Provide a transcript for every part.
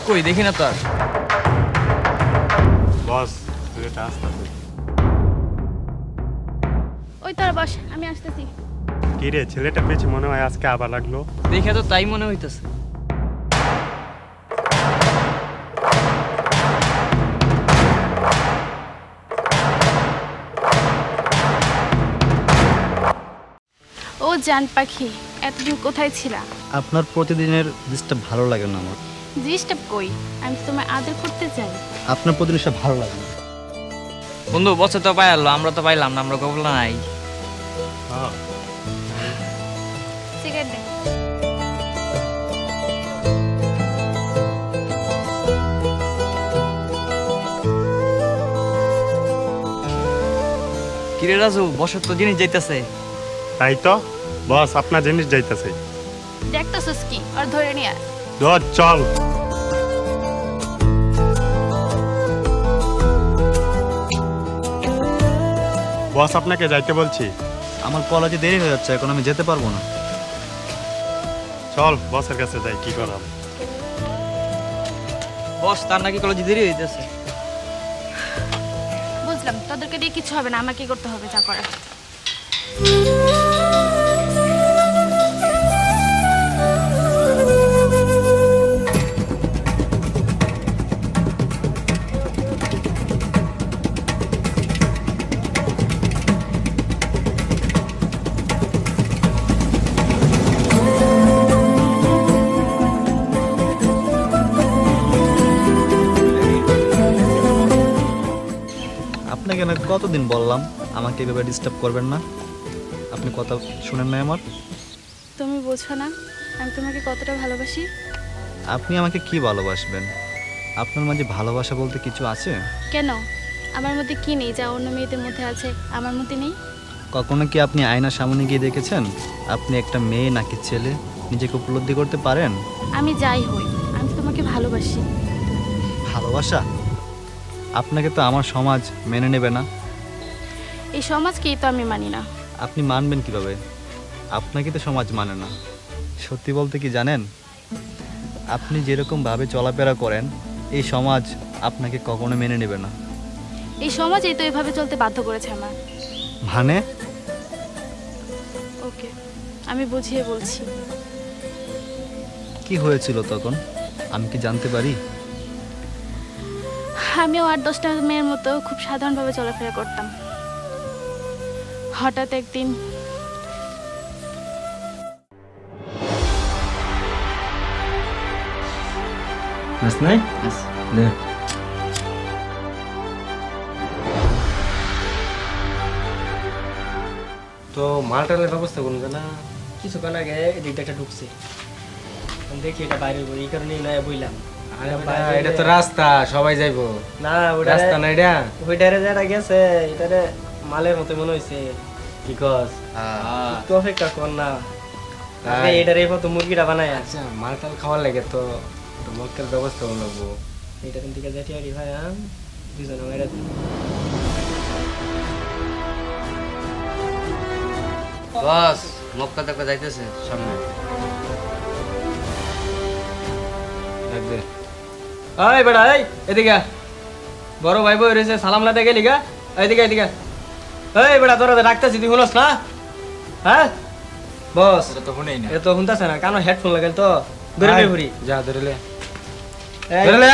কই দেখি না তো আর। বস ছেলেটা আসতেছে। ওই তোর বস, আমি আসতেছি। কি রে ছেলেটা পেয়েছি মনে হয় আজকে আবার লাগলো। দেখে তো তাই মনে হইতেছে। ও জান পাখি, এতদিন কোথায় ছিলা? আপনার প্রতিদিনের ডিস্টার্ব ভালো লাগে না আমার। ডিস্টার্ব কই, আমি তো তোমায় আদর করতে চাই। আপনার প্রতিদিন সব ভালো লাগে না। বন্ধু বছর তো পাইলো, আমরা তো পাইলাম না, আমরা কবল নাই। হ্যাঁ সিগারেট দে। কিরে রাজু, বছর তো জিনিস যাইতেছে। তাই তো বস আপনার জিনিস যাইতেছে। দেখতেছস কি, আর ধরে নিয়ে আয়। ধর চল। বস আপনাকে যাইতে বলছি। আমার কলেজে দেরি হয়ে যাচ্ছে, এখন আমি যেতে পারবো না। চল বসের কাছে যাই, কি করাম। বস তার নাকি কলেজে দেরি হইতেছে। বুঝলাম, তোদেরকে দিয়ে কিছু হবে না, আমাকে করতে হবে যা করার। আপনাকে না কতদিন বললাম আমাকে এভাবে ডিস্টার্ব করবেন না? আপনি কথা শুনেন না আমার? তুমি বোঝো না আমি তোমাকে কতটা ভালোবাসি। আপনি আমাকে কি ভালোবাসবেন? আপনার মাঝে ভালোবাসা বলতে কিছু আছে? কেন, আমার মধ্যে কি নেই যা অন্য মেয়েদের মধ্যে আছে আমার মধ্যে নেই? কখনো কি আপনি আয়নার সামনে গিয়ে দেখেছেন আপনি একটা মেয়ে নাকি ছেলে? নিজেকে উপলব্ধি করতে পারেন? আমি যাই হই, আমি তোমাকে ভালোবাসি। ভালোবাসা? আপনাকে তো আমার সমাজ মেনে নেবে না। এই সমাজকেই তো আমি মানি না। আপনি মানবেন কিভাবে? আপনাকে তো সমাজ মানে না। সত্যি বলতে কি জানেন, আপনি যেরকমভাবে চলাফেরা করেন এই সমাজ আপনাকে কখনো মেনে নেবে না। এই সমাজেই তো এভাবে চলতে বাধ্য করেছে আমার। মানে? ওকে, আমি বুঝিয়ে বলছি। কি হয়েছিল তখন, আমি কি জানতে পারি? আমিও 8-10টা মেয়ের মতো খুব সাধারণভাবে চলাফেরা করতাম। হঠাৎ একদিন তো মালটালের ব্যবস্থা করুন না। কিছুক্ষণ আগে এদিকটা একটা ঢুকছে, দেখি এটা বাইরে বই, এই কারণে নয় বইলাম। আরে ভাই এটা তো রাস্তা, সবাই যাইবো। না ওটা রাস্তা না এটা। ওইটারে যেটা গেছে এটারে মালের মতো মনে হইছে। কি কস? একটু অপেক্ষা কর না, আগে এটারে কত মুরগিটা বানায়। আচ্ছা মালটাল খাওয়ার লাগে তো একটু মক্কের ব্যবস্থা করে নেবো। এটা কিন্তু থেকে যেটি আরি ভাই দুজন মেরে বস মক্কা দেখা যাইতেছে সামনে। লাগবে। এই বেটা, এই এদিকে বড় ভাই বই রয়েছে, সালাম লাতে গেলি গা। এদিকে এদিকে, এই বেটা তোরা ডাকতেছি, তুই শুনস না? হ্যাঁ বস, এটা তো শুনেই না। এটা তো শুনতেছে না, কানো হেডফোন লাগাল তো ধরে নে ঘুরি। যা ধরে লে, এই, ধরে লে।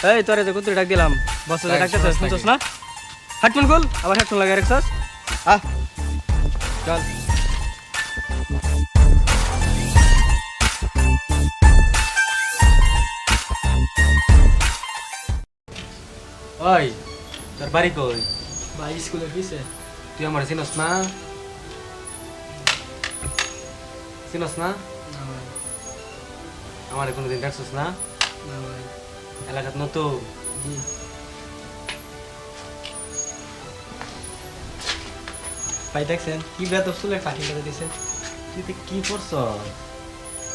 এই তোরে যে কুত্তুরি ডাক দিলাম, বস তাই, ডাকতেছে, শুনস শুনছস নাকি? না? হেডফোন খুল, আবার হেডফোন লাগাই রাখছস। আহ চল। ওই তোর বাড়ি কই? ভাই স্কুলের পিছে। তুই আমার চিনস না? চিনস না? না ভাই, আমার কোনোদিন দেখছস না? না ভাই। এলাকাত নতুন। জি। ভাই দেখছেন কি বেতব চুলে কাটি করে দিছে? তুই তো কি করছ?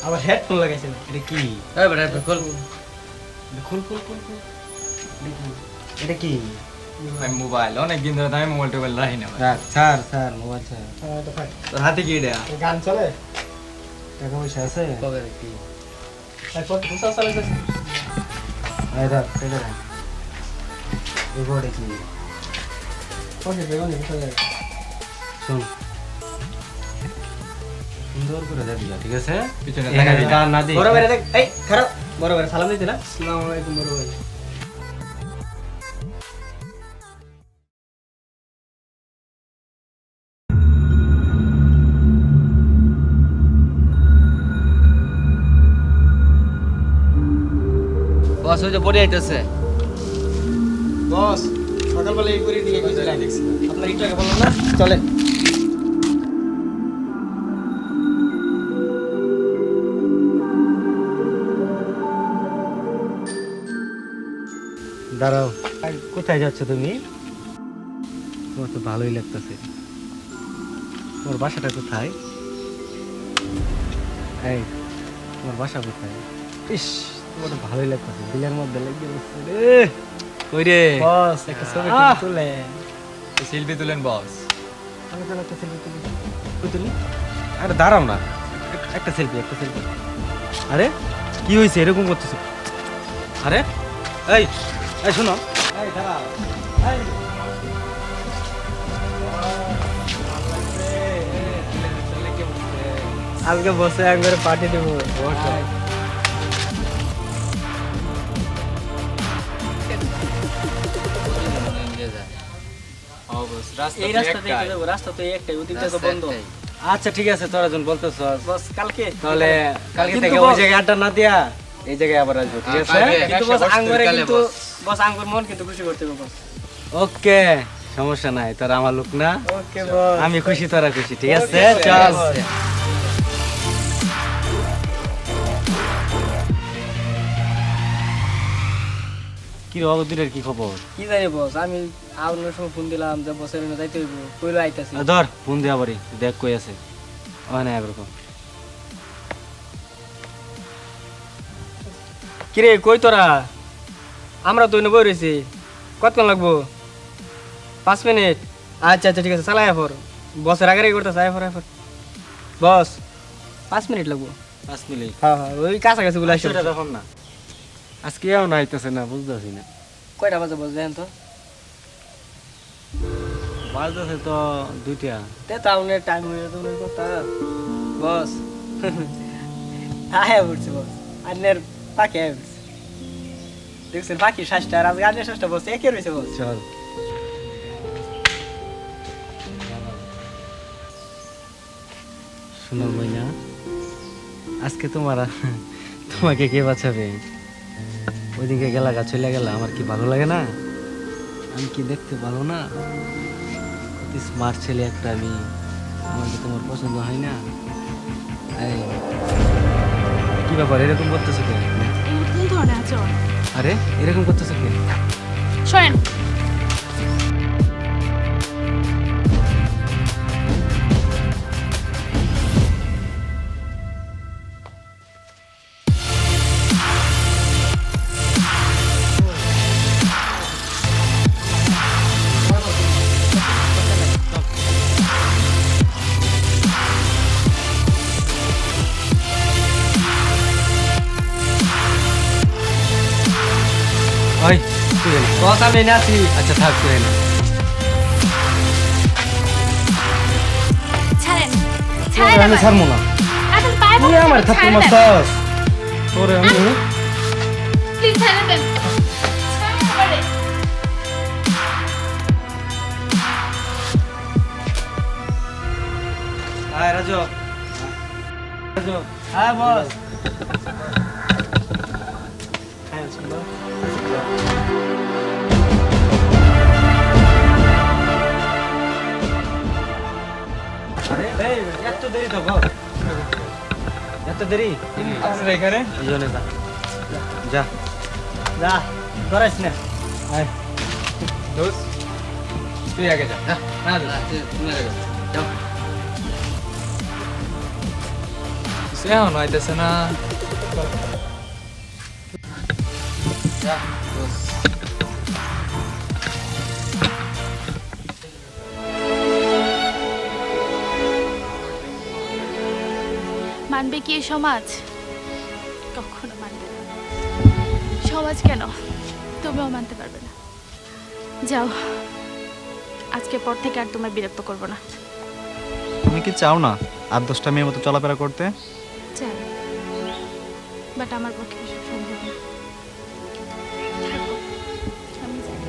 আবার হেডফোন লাগাইছেন। এটা কি? এই বেটা খোল। খুল খুল খুল খুল। এটা কি? ভাই মোবাইল অনেক দিন ধরে আমি মোবাইল টোবাইল রাখি না ভাই। স্যার মোবাইল তোর হাতে কি এটা গান চলে টাকা পয়সা আছে কবে কি কত পয়সা চালাইছে এই ধর টাকা রাখ এবারে কি কত বেগুন নিতে যায় শুন সুন্দর করে যাবি ঠিক আছে পিছনে এখানে গান না দি বড় ভাই দেখ এই খারাপ বড় ভাই সালাম দিতে না আসসালামু আলাইকুম বড় ভাই বস ওই যে পড়ে আইতেছে বস সকালবেলা এই করে নিয়ে গেছিলাম আপনার একটু আগে বললাম না চলেন দাঁড়াও কোথায় যাচ্ছ তুমি তোমার তো ভালোই লাগতেছে তোমার বাসাটা কোথায় এই তোমার বাসা কোথায় ইস তোমার তো ভালোই লাগতেছে দিলের মধ্যে লেগে গেছে রে কই রে বস একটা ছবি তুলে সেলফি তুলেন বস আমি তো একটা সেলফি তুলি কই তুলি আরে দাঁড়াও না একটা সেলফি আরে কি হয়েছে এরকম করতেছো আরে এই এই শোনো এই দাঁড়াও এই আজকে বসে একবারে পার্টি দেবো এই রাস্তা দিয়ে যাবো রাস্তা তো একটাই ওদিকটা তো বন্ধ আচ্ছা ঠিক আছে তোরা যখন বলতেছ বস কালকে তাহলে কালকে কিন্তু থেকে বস- ওই জায়গায় আড্ডা না দিয়া এই জায়গায় আবার আসবো ঠিক আছে কিন্তু বস আঙ্গুরে কালে কিন্তু বস। বস আঙ্গুর মন কিন্তু খুশি করতে হবে বস ওকে সমস্যা নাই তোরা আমার লোক না ওকে বস আমি খুশি তোরা খুশি ঠিক আছে Okay, চল বস। কি রে অগদিনের কি খবর কি জানি বস আমি আপনার সময় ফোন দিলাম যে বসের এনে যাইতে হইব কইলো আইতাছি ধর ফোন দিয়া বাড়ি দেখ কই আছে ওখানে একরকম কিরে কই তোরা আমরা তো বই রয়েছি কতক্ষণ লাগবো 5 মিনিট আচ্ছা আচ্ছা ঠিক আছে চালাই আফর বসের আগে করতেছে আফর বস 5 মিনিট লাগবো 5 মিনিট হ্যাঁ হ্যাঁ ওই কাছাকাছি বলে আসছে সেটা তখন না আজকে এও না আইতেছে না বুঝতেছি না কয়টা বাজে বস দেন তো বাজতেছে তো দুইটা তে তাউনের টাইম হয়ে তো মনে কথা বস আয়া উঠছে বস আন্নের পাখি আয়া উঠছে দেখছেন পাখি শ্বাসটা আর আজকে আন্নের শ্বাসটা বস একে রয়েছে বস চল শুনো মইনা আজকে তোমাকে কে বাঁচাবে ওইদিকে গেলা গা চলে গেলা আমার কি ভালো লাগে না আমি কি দেখতে ভালো না স্মার্ট ছেলে একটা আমি আমার কি তোমার পছন্দ হয় না এই, কি ব্যাপার এরকম করতেছো কেন এগুলো কোন ধরনের আচরণ? আরে এরকম করতেছো কেন শোনেন, ওই তুই এনে। বস আমি এনে আছি আচ্ছা থাক তুই এনে। ছাড়েন তোরে ছাড়েন আমি ছাড়বো না এখন পায়ে তুই আমার থাপ্পড় মারছস তোরে আমি প্লিজ ছেড়ে দেন। ছাড়েন আমারে। আয় রাজু রাজু হ্যাঁ বস হ্যাঁ শুনো আরে এই এত দেরি তো বল এত দেরি আসলে এখানে এই জন্য যা যা ধরাইস না আয় দোস্ত তুই আগে যা না না তুমি আগে যাও সে এখন হইতেছে না যা বস মানবে কি এই সমাজ? কখনো মানবে না। সমাজ কেন, তুমিও মানতে পারবে না। যাও, আজকে পর থেকে আর তোমায় বিরক্ত করব না। তুমি কি চাও না 8-10টা মেয়ের মতো চলাফেরা করতে? চাই, বাট আমার পক্ষে এসব সম্ভব না। থাকো, আমি যাই।